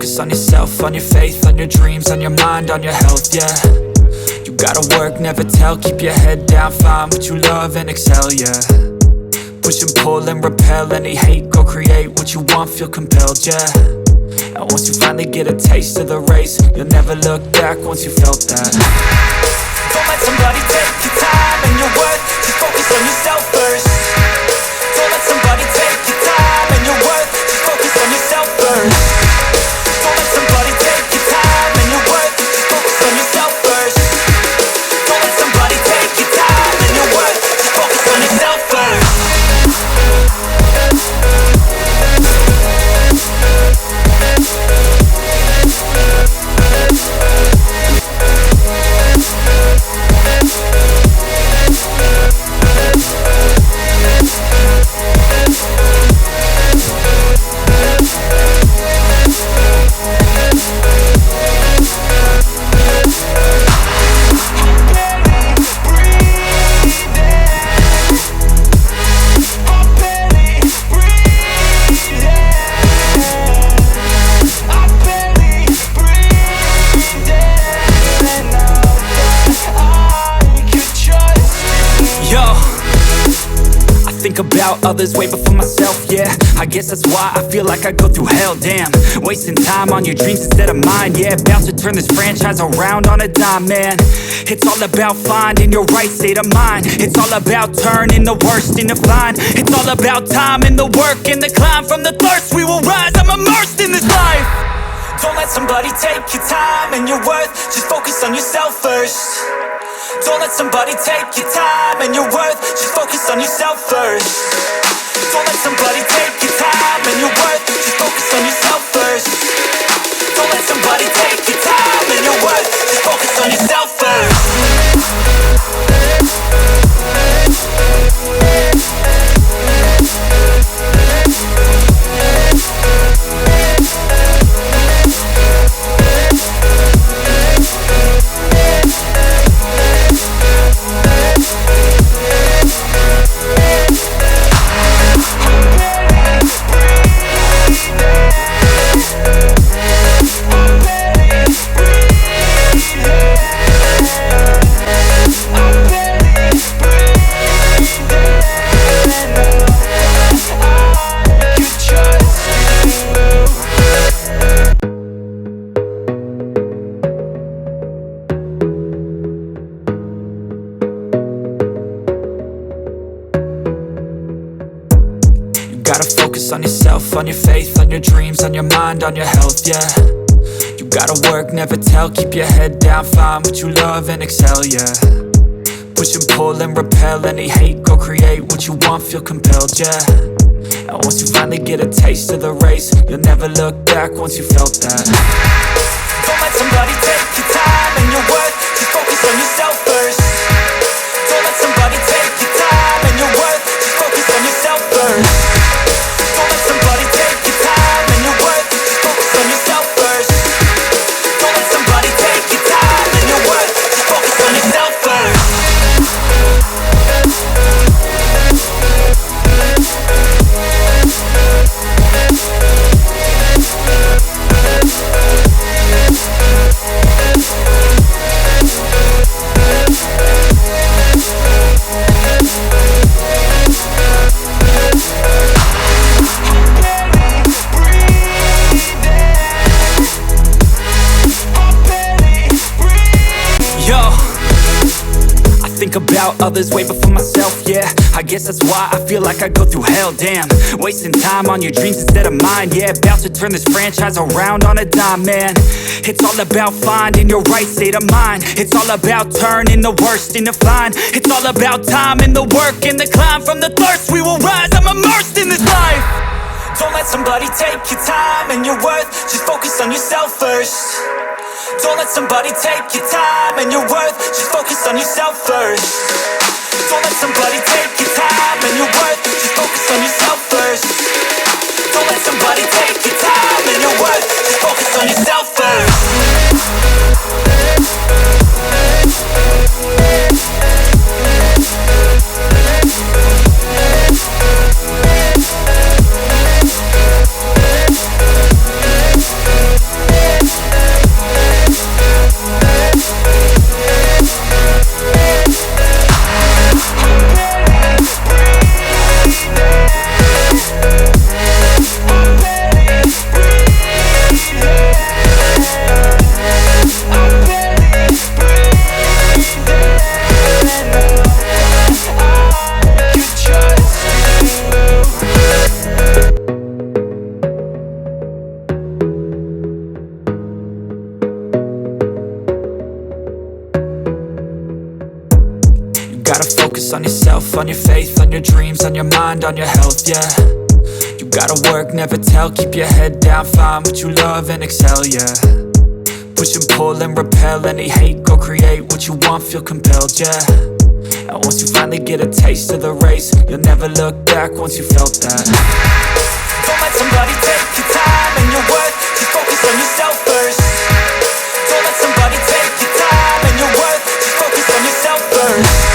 focus on yourself, on your faith, on your dreams, on your mind, on your health, yeah. You gotta work, never tell, keep your head down, find what you love and excel, yeah. Push and pull and repel any hate, go create what you want, feel compelled, yeah. And once you finally get a taste of the race, you'll never look back once you felt that. Don't let somebody take your time and your worth, just focus on yourself first. Don't let somebody take your time and your worth, just focus on yourself first. Don't let somebody take your time and your worth, just focus on yourself first. Don't let somebody take your time and your worth, just focus on yourself first. About others way before myself, yeah. I guess that's why I feel like I go through hell, damn. Wasting time on your dreams instead of mine, yeah. About to turn this franchise around on a dime, man. It's all about finding your right state of mind. It's all about turning the worst into fine. It's all about time and the work and the climb. From the thirst we will rise, I'm immersed in this life. Don't let somebody take your time and your worth, just focus on yourself first. Don't let somebody take your time and your worth, just focus on yourself first. Don't let somebody take your time and your worth, just focus on yourself first. Don't let somebody take your time and your worth, just focus on yourself first. On yourself, on your faith, on your dreams, on your mind, on your health, yeah. You gotta work, never tell, keep your head down, find what you love and excel, yeah. Push and pull and repel any hate, go create what you want, feel compelled, yeah. And once you finally get a taste of the race, you'll never look back once you felt that. Don't let somebody take your time and your worth, just focus on yourself first. Don't let somebody take your time and your worth, just focus on yourself first. Don't let somebody take your time and your worth, just focus on yourself first. Don't let somebody take your time and your worth, just focus on yourself first. About others way before myself, yeah. I guess that's why I feel like I go through hell, damn. Wasting time on your dreams instead of mine, yeah. About to turn this franchise around on a dime, man. It's all about finding your right state of mind. It's all about turning the worst into fine. It's all about time and the work and the climb. From the thirst we will rise, I'm immersed in this life. Don't let somebody take your time and your worth, just focus on yourself first. Don't let somebody take your time and your worth, just focus on yourself first. Don't let somebody take your time and your worth, just focus on yourself first. Don't let somebody take your time and your worth, just focus on yourself first. your mind, on your health, yeah. You gotta work, never tell, keep your head down, find what you love and excel, yeah. Push and pull and repel any hate, go create what you want, feel compelled, yeah. And once you finally get a taste of the race, you'll never look back once you felt that. Don't let somebody take your time and your worth, just focus on yourself first. Don't let somebody take your time and your worth, just focus on yourself first.